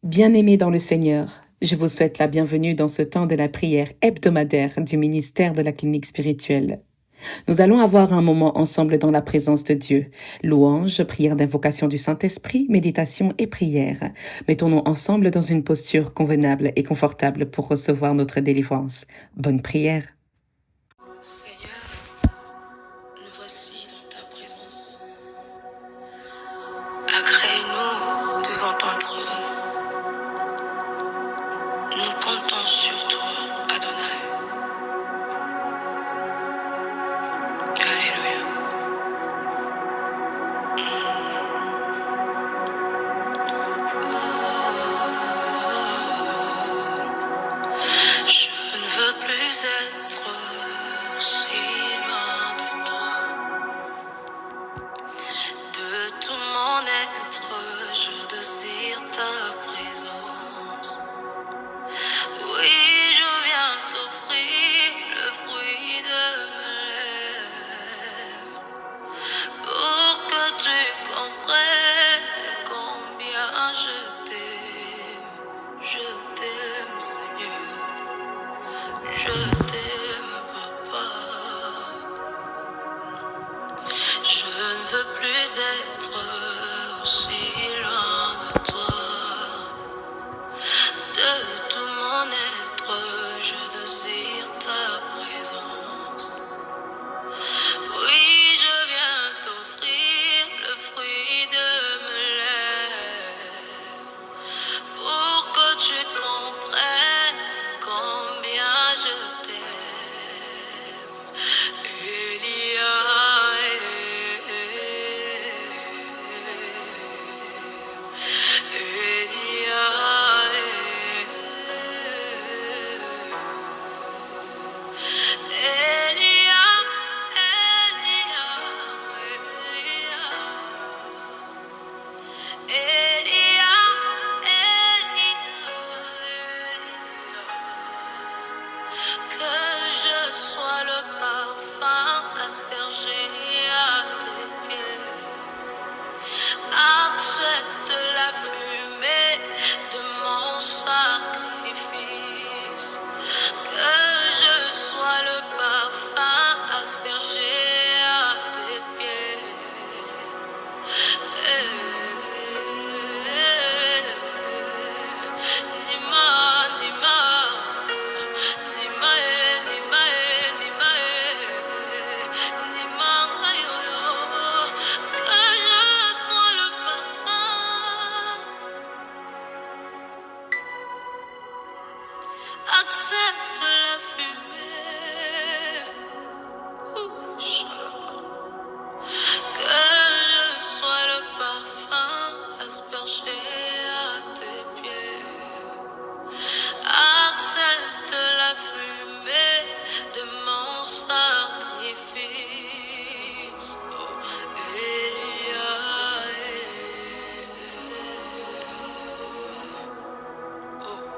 Bien-aimés dans le Seigneur, je vous souhaite la bienvenue dans ce temps de la prière hebdomadaire du ministère de la clinique spirituelle. Nous allons avoir un moment ensemble dans la présence de Dieu. Louange, prière d'invocation du Saint-Esprit, méditation et prière. Mettons-nous ensemble dans une posture convenable et confortable pour recevoir notre délivrance. Bonne prière. Seigneur, nous voici dans ta présence. Agrée-nous devant ton trône. Nous comptons sur toi, Adonai. Alléluia. Je ne veux plus être si loin de toi. De tout mon être, je désire ta présence. Oui, je viens t'offrir le fruit de mes lèvres pour que tu comprennes combien je t'aime. Je t'aime, Seigneur. Je t'aime, Papa. Je ne veux plus être aussi loin de toi. De tout mon être, je désire ta présence. Oui, je viens t'offrir le fruit de mes lèvres pour que tu comprennes combien je t'aime. Elia, que je sois le parfum aspergé à tes pieds. Accepte la fumée de mon sacrifice. Que je sois le parfum aspergé à tes pieds. Dis-moi, dis-moi, dis-moi, dis-moi, dis-moi, dis-moi, que je sois le parfum. Accepte la fumée. Que je sois le parfum aspergé à tes pieds. Accepte la fumée de mon sacrifice. Oh, Elia, oh,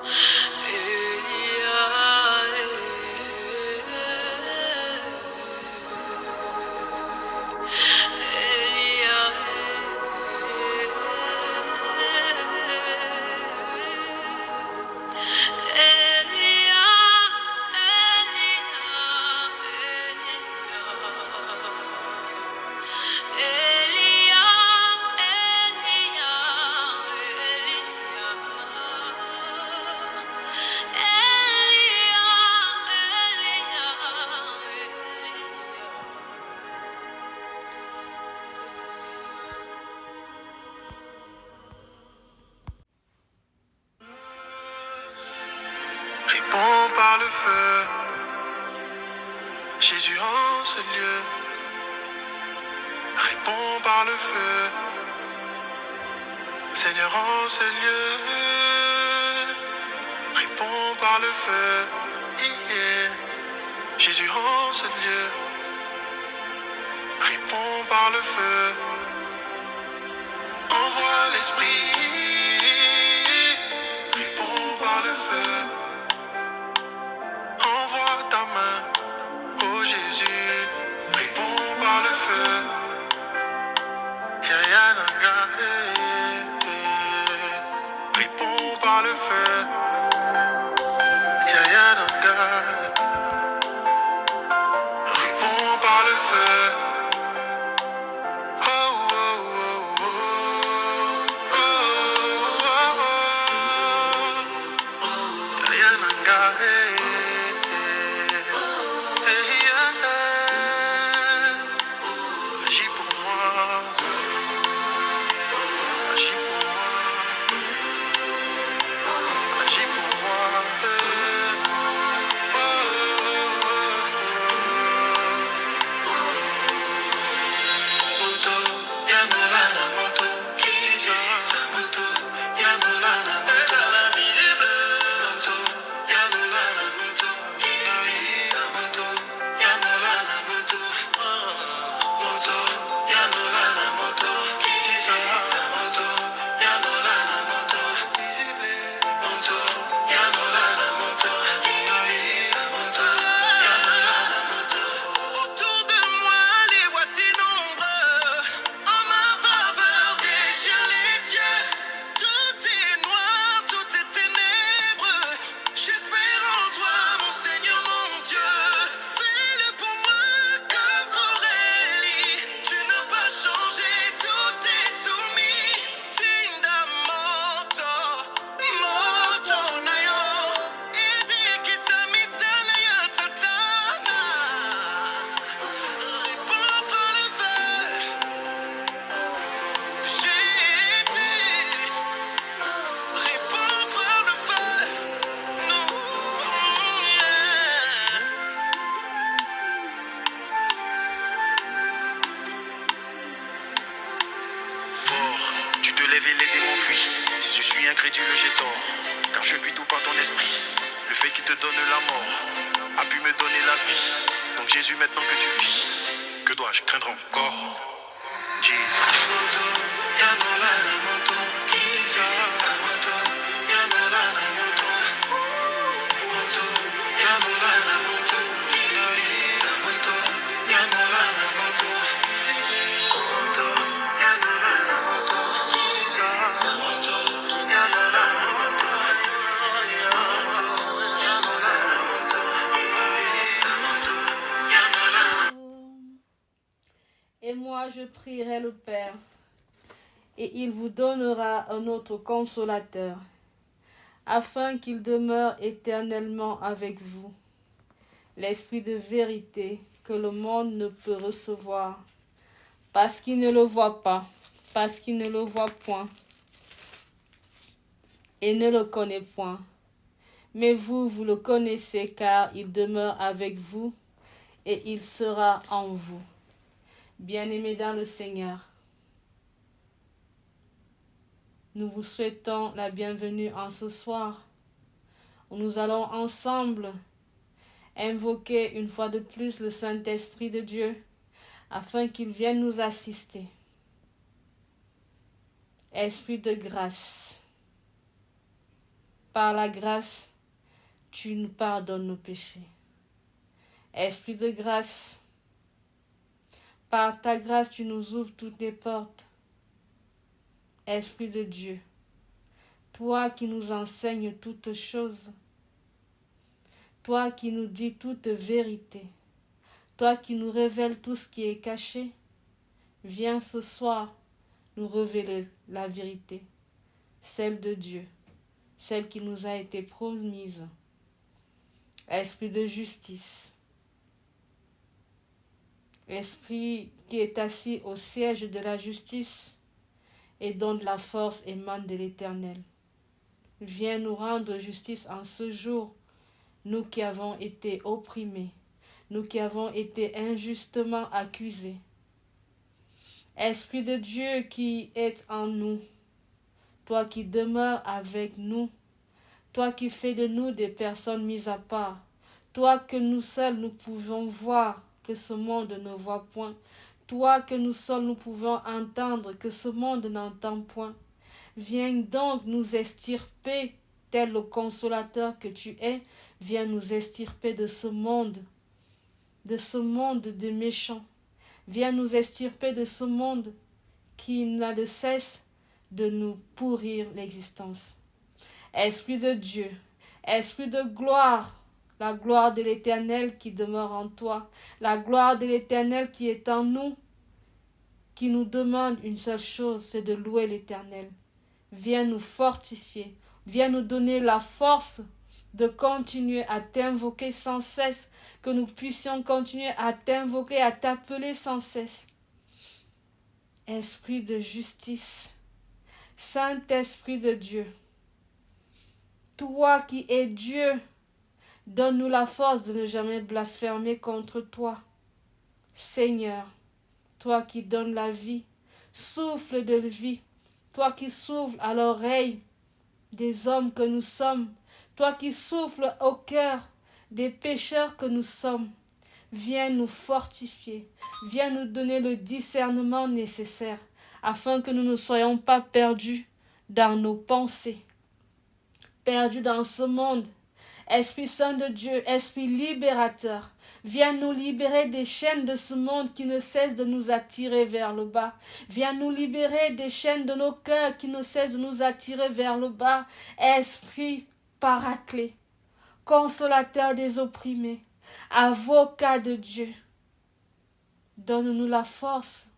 Elia, Réponds par le feu, Jésus en ce lieu. Réponds par le feu, Seigneur en ce lieu. Réponds par le feu, yeah. Jésus en ce lieu. Réponds par le feu, envoie l'esprit. Réponds par le feu, envoie ta main, oh Jésus. Réponds par le feu, Réponds par le feu. Yaya Nanga, réponds par le feu. Oh, oh, oh, oh, oh, oh, oh. Yaya Nanga, agis pour moi, agis pour moi, agis pour moi. Moto, Yanolana moto, sa moto, Yanolana moto, moto, Yanolana moto, sa moto, Yanolana moto, moto, Yanolana moto, sa moto, Yanolana moto, moto, Yanolana moto, sa moto, Yanolana moto. Autour de moi, les voici nombreux. En ma faveur, déchire les yeux. Tout est noir, tout est ténébreux. J'espère en toi, mon Seigneur, mon Dieu. Fais-le pour moi comme pour Élie. Tu n'as pas changé, tout est soumis. Tinda moto, moto nayo. Ezi kisami sana ya Satana. Réponds par le feu, Jésus. Réponds par le feu, nous. Fort, tu te lèves et les démons fuient. Si je suis incrédule, j'ai tort. Car je puis tout par ton esprit. Le fait qui te donne la mort a pu me donner la vie. Donc Jésus, maintenant que tu vis, que dois-je craindre encore? Jesus. Moto, Yanolana moto, sa moto, Yanolana moto, moto, Yanolana moto, sa moto, Yanolana moto, moto, Yanolana moto, sa moto, Yanolana moto, moto, Yanolana moto, sa moto, Yanolana. Et moi, je prierai le Père, et il vous donnera un autre consolateur, afin qu'il demeure éternellement avec vous, l'Esprit de vérité que le monde ne peut recevoir, parce qu'il ne le voit pas, parce qu'il ne le voit point, et ne le connaît point. Mais vous, vous le connaissez, car il demeure avec vous, et il sera en vous. Bien-aimés dans le Seigneur, nous vous souhaitons la bienvenue en ce soir, où nous allons ensemble invoquer une fois de plus le Saint-Esprit de Dieu, afin qu'il vienne nous assister. Esprit de grâce, par la grâce, tu nous pardonnes nos péchés. Esprit de grâce, par ta grâce, tu nous ouvres toutes les portes. Esprit de Dieu, toi qui nous enseignes toutes choses, toi qui nous dis toute vérité, toi qui nous révèles tout ce qui est caché, viens ce soir nous révéler la vérité, celle de Dieu, celle qui nous a été promise. Esprit de justice, Esprit qui est assis au siège de la justice et dont la force émane de l'Éternel. Viens nous rendre justice en ce jour, nous qui avons été opprimés, nous qui avons été injustement accusés. Esprit de Dieu qui est en nous, toi qui demeures avec nous, toi qui fais de nous des personnes mises à part, toi que nous seuls nous pouvons voir, que ce monde ne voit point, toi que nous seuls nous pouvons entendre, que ce monde n'entend point. Viens donc nous extirper, tel le consolateur que tu es, viens nous extirper de ce monde de méchants. Viens nous extirper de ce monde qui n'a de cesse de nous pourrir l'existence. Esprit de Dieu, Esprit de gloire, la gloire de l'Éternel qui demeure en toi, la gloire de l'Éternel qui est en nous, qui nous demande une seule chose, c'est de louer l'Éternel. Viens nous fortifier, viens nous donner la force de continuer à t'invoquer sans cesse, que nous puissions continuer à t'invoquer, à t'appeler sans cesse. Esprit de justice, Saint-Esprit de Dieu, toi qui es Dieu, donne-nous la force de ne jamais blasphémer contre toi. Seigneur, toi qui donnes la vie, souffle de vie, toi qui souffles à l'oreille des hommes que nous sommes, toi qui souffles au cœur des pécheurs que nous sommes, viens nous fortifier, viens nous donner le discernement nécessaire afin que nous ne soyons pas perdus dans nos pensées, perdus dans ce monde. Esprit Saint de Dieu, Esprit libérateur, viens nous libérer des chaînes de ce monde qui ne cessent de nous attirer vers le bas. Viens nous libérer des chaînes de nos cœurs qui ne cessent de nous attirer vers le bas. Esprit Paraclet, consolateur des opprimés, avocat de Dieu, donne-nous la force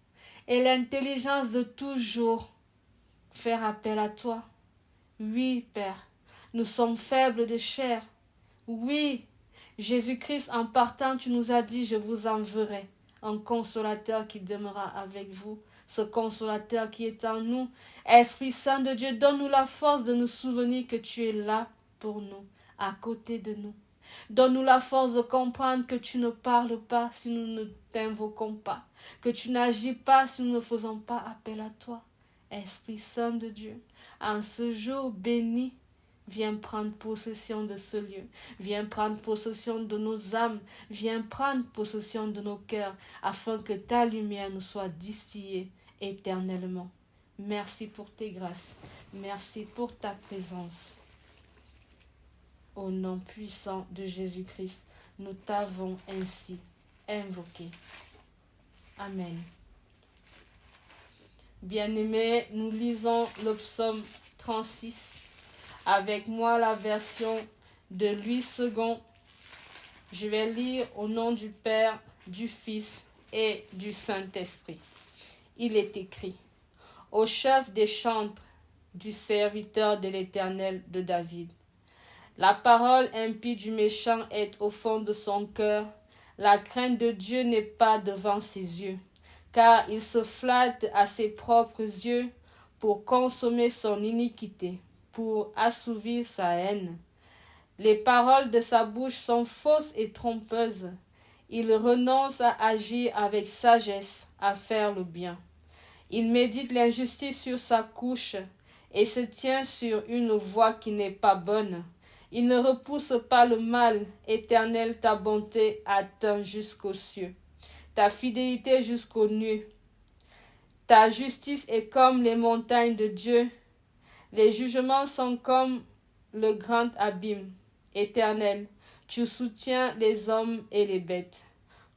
et l'intelligence de toujours faire appel à toi. Oui, Père, nous sommes faibles de chair. Oui, Jésus-Christ, en partant, tu nous as dit, je vous enverrai un consolateur qui demeurera avec vous, ce consolateur qui est en nous. Esprit Saint de Dieu, donne-nous la force de nous souvenir que tu es là pour nous, à côté de nous. Donne-nous la force de comprendre que tu ne parles pas si nous ne t'invoquons pas, que tu n'agis pas si nous ne faisons pas appel à toi. Esprit Saint de Dieu, en ce jour béni, viens prendre possession de ce lieu, viens prendre possession de nos âmes, viens prendre possession de nos cœurs, afin que ta lumière nous soit distillée éternellement. Merci pour tes grâces, merci pour ta présence. Au nom puissant de Jésus-Christ, nous t'avons ainsi invoqué. Amen. Bien-aimés, nous lisons le psaume 36. Avec moi la version de Louis II. Je vais lire au nom du Père, du Fils et du Saint-Esprit. Il est écrit: au chef des chantres du serviteur de l'Éternel de David. La parole impie du méchant est au fond de son cœur. La crainte de Dieu n'est pas devant ses yeux, car il se flatte à ses propres yeux pour consommer son iniquité, pour assouvir sa haine. Les paroles de sa bouche sont fausses et trompeuses. Il renonce à agir avec sagesse, à faire le bien. Il médite l'injustice sur sa couche et se tient sur une voie qui n'est pas bonne. Il ne repousse pas le mal. Éternel, ta bonté atteint jusqu'aux cieux, ta fidélité jusqu'aux nues. Ta justice est comme les montagnes de Dieu. Les jugements sont comme le grand abîme. Éternel, tu soutiens les hommes et les bêtes.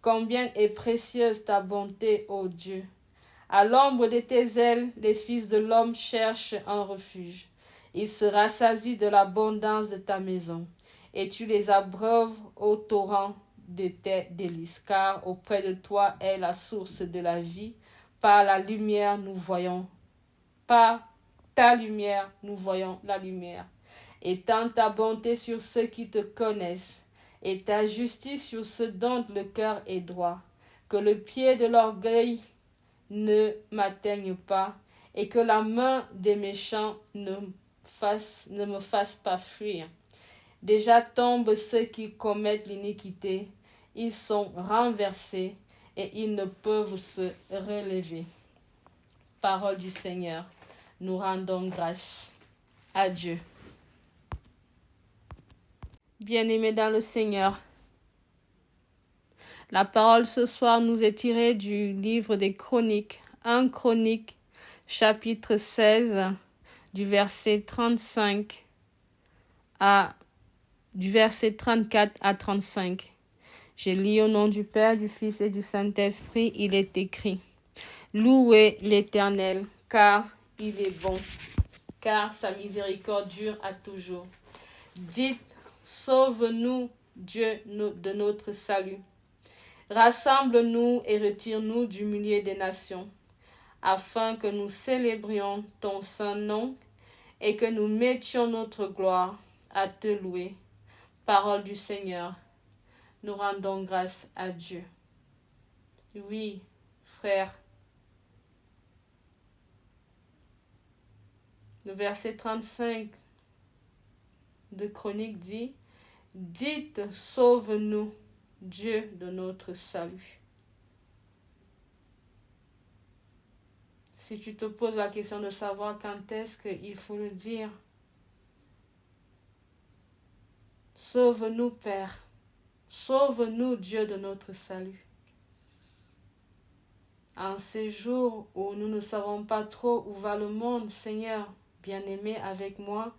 Combien est précieuse ta bonté, ô Dieu! À l'ombre de tes ailes, les fils de l'homme cherchent un refuge. Ils se rassasient de l'abondance de ta maison, et tu les abreuves au torrent de tes délices, car auprès de toi est la source de la vie. Par la lumière, nous voyons. Par ta lumière, nous voyons la lumière. Étends ta bonté sur ceux qui te connaissent, et ta justice sur ceux dont le cœur est droit. Que le pied de l'orgueil ne m'atteigne pas, et que la main des méchants ne me fasse pas fuir. Déjà tombent ceux qui commettent l'iniquité, ils sont renversés, et ils ne peuvent se relever. Parole du Seigneur. Nous rendons grâce à Dieu. Bien-aimés dans le Seigneur, la parole ce soir nous est tirée du livre des Chroniques, 1 Chronique, chapitre 16, du verset 35 du verset 34 à 35. Je lis au nom du Père, du Fils et du Saint-Esprit. Il est écrit: Louez l'Éternel, car il est bon, car sa miséricorde dure à toujours. Dites, sauve-nous, Dieu de notre salut. Rassemble-nous et retire-nous du milieu des nations, afin que nous célébrions ton saint nom et que nous mettions notre gloire à te louer. Parole du Seigneur. Nous rendons grâce à Dieu. Oui, frère. Le verset 35 de Chronique dit, « Dites, sauve-nous, Dieu de notre salut. » Si tu te poses la question de savoir quand est-ce qu'il faut le dire, sauve-nous, Père. Sauve-nous, Dieu de notre salut. En ces jours où nous ne savons pas trop où va le monde, Seigneur, bien-aimé avec moi,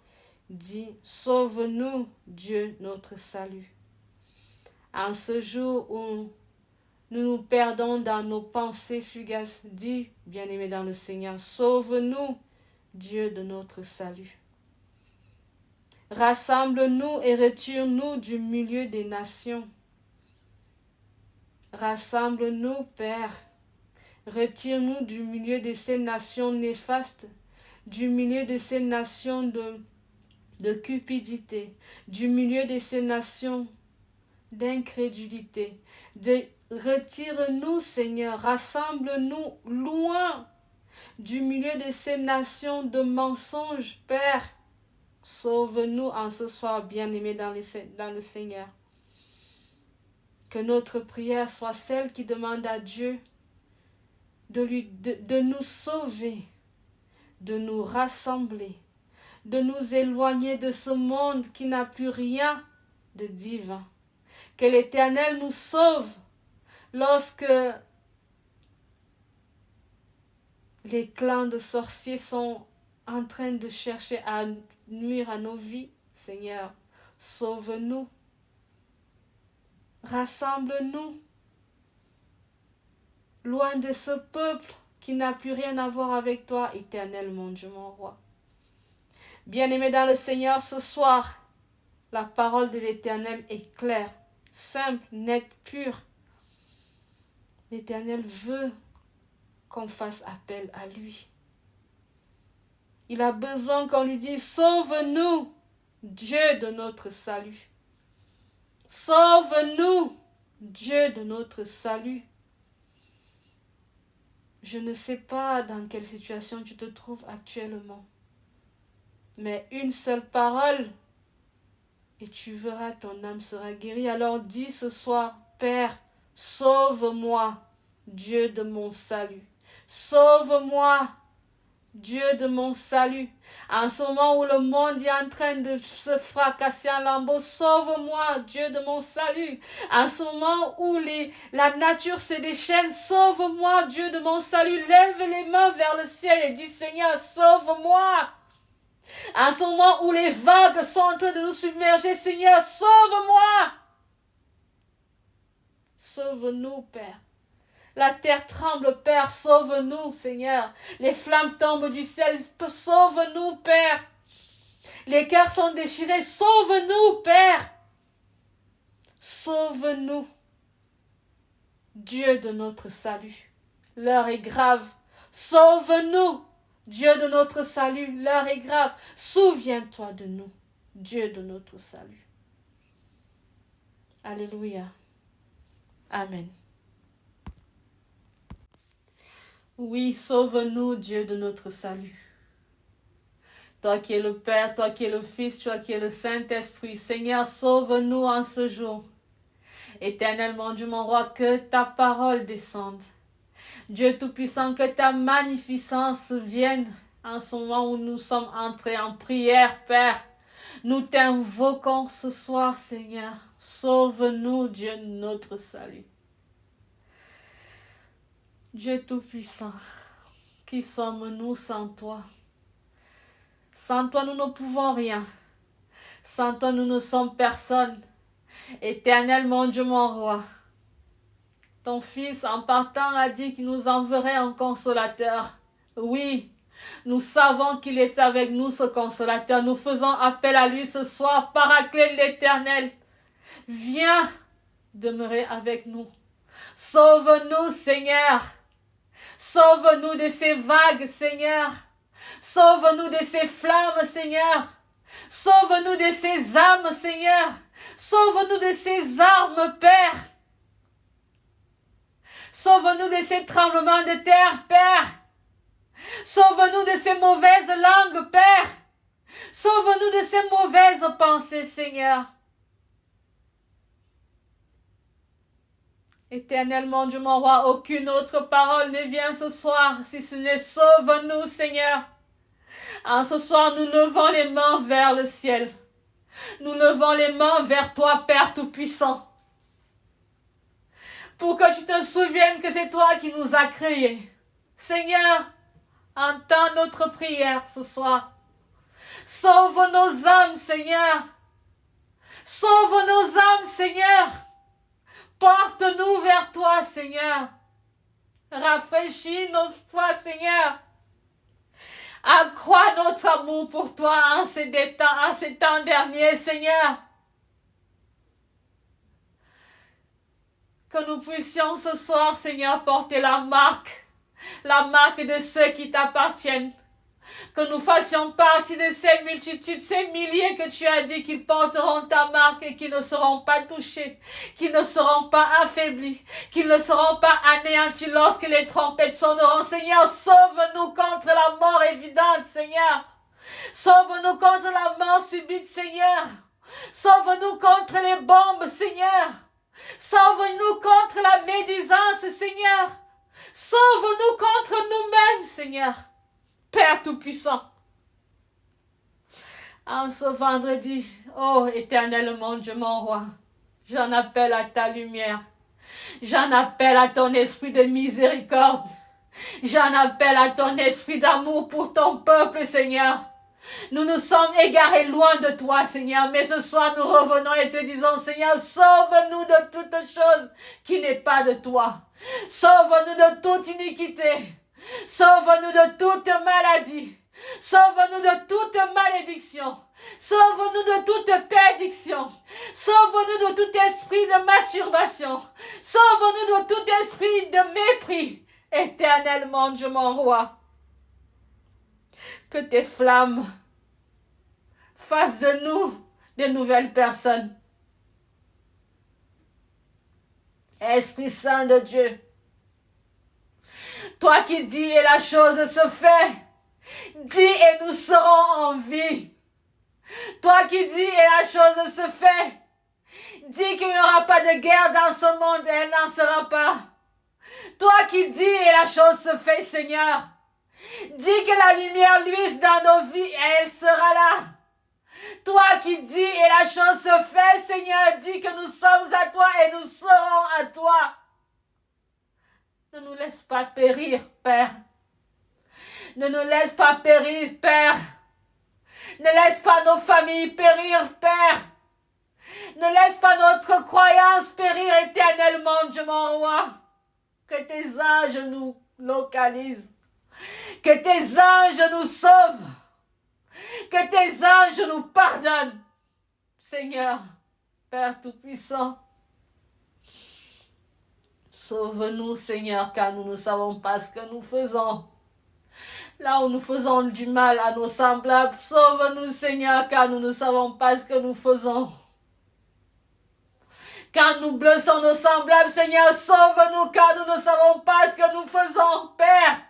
dis, sauve-nous, Dieu, notre salut. En ce jour où nous nous perdons dans nos pensées fugaces, dis, bien-aimé dans le Seigneur, sauve-nous, Dieu de notre salut. Rassemble-nous et retire-nous du milieu des nations. Rassemble-nous, Père. Retire-nous du milieu de ces nations néfastes, du milieu de ces nations de cupidité, du milieu de ces nations d'incrédulité. Retire-nous, Seigneur, rassemble-nous loin du milieu de ces nations de mensonges, Père. Sauve-nous en ce soir, bien-aimés dans le Seigneur. Que notre prière soit celle qui demande à Dieu de nous sauver, de nous rassembler, de nous éloigner de ce monde qui n'a plus rien de divin. Que l'Éternel nous sauve lorsque les clans de sorciers sont en train de chercher à nuire à nos vies. Seigneur, sauve-nous. Rassemble-nous. Loin de ce peuple qui n'a plus rien à voir avec toi, Éternel, mon Dieu, mon roi. Bien-aimés dans le Seigneur, ce soir, la parole de l'Éternel est claire, simple, nette, pure. L'Éternel veut qu'on fasse appel à lui. Il a besoin qu'on lui dise, sauve-nous, Dieu de notre salut. Sauve-nous, Dieu de notre salut. Je ne sais pas dans quelle situation tu te trouves actuellement, mais une seule parole et tu verras, ton âme sera guérie. Alors dis ce soir, Père, sauve-moi, Dieu de mon salut. Sauve-moi, Dieu de mon salut. En ce moment où le monde est en train de se fracasser en lambeaux, sauve-moi, Dieu de mon salut. En ce moment où la nature se déchaîne, sauve-moi, Dieu de mon salut. Lève les mains vers le ciel et dis, Seigneur, sauve-moi. En ce moment où les vagues sont en train de nous submerger, Seigneur, sauve-moi. Sauve-nous, Père. La terre tremble, Père, sauve-nous, Seigneur. Les flammes tombent du ciel, sauve-nous, Père. Les cœurs sont déchirés, sauve-nous, Père. Sauve-nous, Dieu de notre salut. L'heure est grave. Sauve-nous, Dieu de notre salut. L'heure est grave. Souviens-toi de nous, Dieu de notre salut. Alléluia. Amen. Oui, sauve-nous, Dieu de notre salut. Toi qui es le Père, toi qui es le Fils, toi qui es le Saint-Esprit, Seigneur, sauve-nous en ce jour. Éternel, mon Dieu, mon roi, que ta parole descende. Dieu Tout-Puissant, que ta magnificence vienne en ce moment où nous sommes entrés en prière, Père. Nous t'invoquons ce soir, Seigneur. Sauve-nous, Dieu, notre salut. Dieu Tout-Puissant, qui sommes-nous sans toi? Sans toi, nous ne pouvons rien. Sans toi, nous ne sommes personne. Éternel, mon Dieu, mon roi, ton Fils, en partant, a dit qu'il nous enverrait un consolateur. Oui, Nous savons qu'il est avec nous, ce consolateur. Nous faisons appel à lui ce soir, Paraclet de l'Éternel. Viens demeurer avec nous. Sauve-nous, Seigneur. Sauve-nous de ces vagues, Seigneur. Sauve-nous de ces flammes, Seigneur. Sauve-nous de ces âmes, Seigneur. Sauve-nous de ces armes, Père. Sauve-nous de ces tremblements de terre, Père. Sauve-nous de ces mauvaises langues, Père. Sauve-nous de ces mauvaises pensées, Seigneur. Éternellement, Dieu mon roi, aucune autre parole ne vient ce soir, si ce n'est sauve-nous, Seigneur. Ce soir, nous levons les mains vers le ciel. Nous levons les mains vers toi, Père Tout-Puissant. Pour que tu te souviennes que c'est toi qui nous as créés. Seigneur, entends notre prière ce soir. Sauve nos âmes, Seigneur. Sauve nos âmes, Seigneur. Porte-nous vers toi, Seigneur. Rafraîchis nos foi, Seigneur. Accrois notre amour pour toi en ces temps derniers, Seigneur. Que nous puissions ce soir, Seigneur, porter la marque de ceux qui t'appartiennent. Que nous fassions partie de ces multitudes, ces milliers que tu as dit qu'ils porteront ta marque et qui ne seront pas touchés, qui ne seront pas affaiblis, qui ne seront pas anéantis lorsque les trompettes sonneront. Seigneur, sauve-nous contre la mort évidente, Seigneur. Sauve-nous contre la mort subite, Seigneur. Sauve-nous contre les bombes, Seigneur. Sauve-nous contre la médisance, Seigneur. Sauve-nous contre nous-mêmes, Seigneur. Père Tout-Puissant, en ce vendredi, ô éternel mon Dieu, mon roi, j'en appelle à ta lumière, j'en appelle à ton esprit de miséricorde, j'en appelle à ton esprit d'amour pour ton peuple, Seigneur. Nous nous sommes égarés loin de toi, Seigneur, mais ce soir nous revenons et te disons, Seigneur, sauve-nous de toute chose qui n'est pas de toi. Sauve-nous de toute iniquité. Sauve-nous de toute maladie. Sauve-nous de toute malédiction. Sauve-nous de toute perdiction. Sauve-nous de tout esprit de masturbation. Sauve-nous de tout esprit de mépris. Éternellement, Dieu mon roi, que tes flammes fassent de nous de nouvelles personnes. Esprit Saint de Dieu, toi qui dis et la chose se fait, dis et nous serons en vie. Toi qui dis et la chose se fait, dis qu'il n'y aura pas de guerre dans ce monde et elle n'en sera pas. Toi qui dis et la chose se fait, Seigneur, dis que la lumière luise dans nos vies et elle sera là. Toi qui dis et la chose se fait, Seigneur, dis que nous sommes à toi et nous serons à toi. Ne nous laisse pas périr, Père. Ne nous laisse pas périr, Père. Ne laisse pas nos familles périr, Père. Ne laisse pas notre croyance périr éternellement, Dieu mon roi. Que tes anges nous localisent. Que tes anges nous sauvent. Que tes anges nous pardonnent. Seigneur, Père Tout-Puissant, sauve-nous, Seigneur, car nous ne savons pas ce que nous faisons. Là où nous faisons du mal à nos semblables, sauve-nous, Seigneur, car nous ne savons pas ce que nous faisons. Quand nous blessons nos semblables, Seigneur, sauve-nous, car nous ne savons pas ce que nous faisons. Père,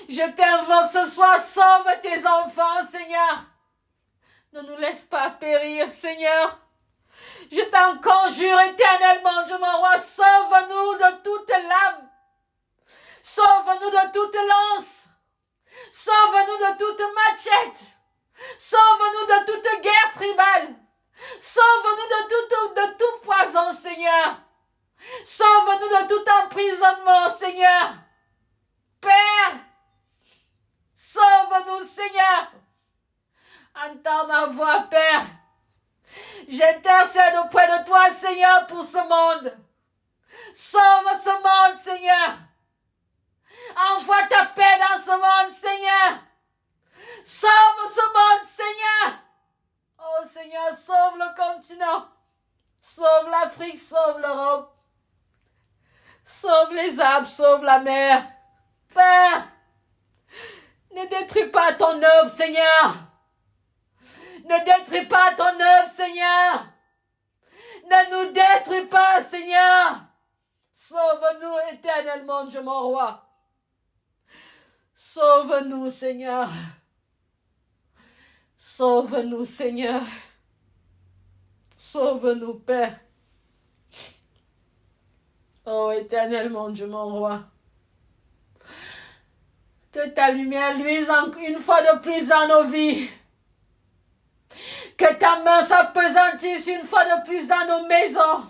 je t'invoque ce soir, sauve tes enfants, Seigneur. Ne nous laisse pas périr, Seigneur. Je t'en conjure éternellement, Dieu mon roi, sauve-nous de toute lame. Sauve-nous de toute lance. Sauve-nous de toute machette. Sauve-nous de toute guerre tribale. Sauve-nous de tout poison, Seigneur. Sauve-nous de tout emprisonnement, Seigneur. Père, sauve-nous, Seigneur. Entends ma voix, Père. J'intercède auprès de toi, Seigneur, pour ce monde. Sauve ce monde, Seigneur. Envoie ta paix dans ce monde, Seigneur. Sauve ce monde, Seigneur. Oh Seigneur, sauve le continent. Sauve l'Afrique, sauve l'Europe. Sauve les arbres, sauve la mer. Père, ne détruis pas ton œuvre, Seigneur. Ne détruis pas ton œuvre, Seigneur. Ne nous détruis pas, Seigneur. Sauve-nous éternellement, Dieu mon roi. Sauve-nous, Seigneur. Sauve-nous, Seigneur. Sauve-nous, Père. Oh, éternellement, Dieu mon roi. Que ta lumière luise une fois de plus dans nos vies. Que ta main s'apesantisse une fois de plus dans nos maisons.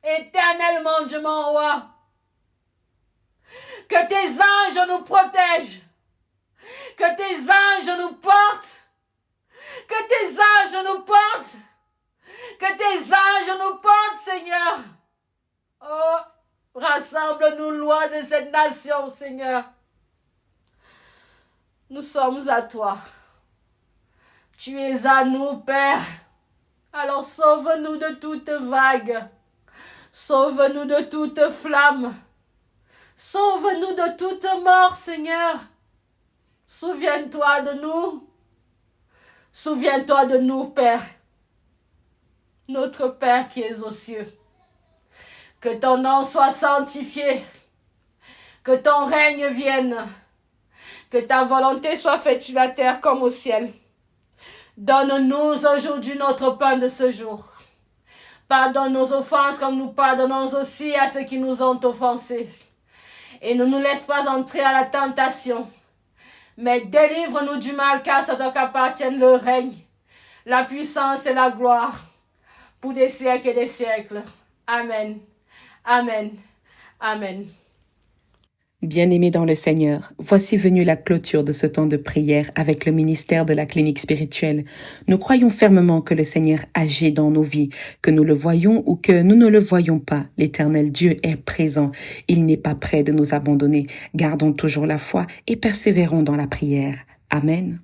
Éternellement, Dieu mon roi. Que tes anges nous protègent. Que tes anges nous portent. Que tes anges nous portent. Que tes anges nous portent, Seigneur. Oh, rassemble-nous loin de cette nation, Seigneur. Nous sommes à toi. Tu es à nous, Père. Alors sauve-nous de toute vague. Sauve-nous de toute flamme. Sauve-nous de toute mort, Seigneur. Souviens-toi de nous. Souviens-toi de nous, Père. Notre Père qui es aux cieux. Que ton nom soit sanctifié. Que ton règne vienne. Que ta volonté soit faite sur la terre comme au ciel. Donne-nous aujourd'hui notre pain de ce jour. Pardonne nos offenses comme nous pardonnons aussi à ceux qui nous ont offensés. Et ne nous laisse pas entrer à la tentation. Mais délivre-nous du mal, car c'est toi qu'appartiennent le règne, la puissance et la gloire, pour des siècles et des siècles. Amen. Amen. Amen. Bien-aimés dans le Seigneur, voici venue la clôture de ce temps de prière avec le ministère de la clinique spirituelle. Nous croyons fermement que le Seigneur agit dans nos vies, que nous le voyons ou que nous ne le voyons pas. L'Éternel Dieu est présent. Il n'est pas prêt de nous abandonner. Gardons toujours la foi et persévérons dans la prière. Amen.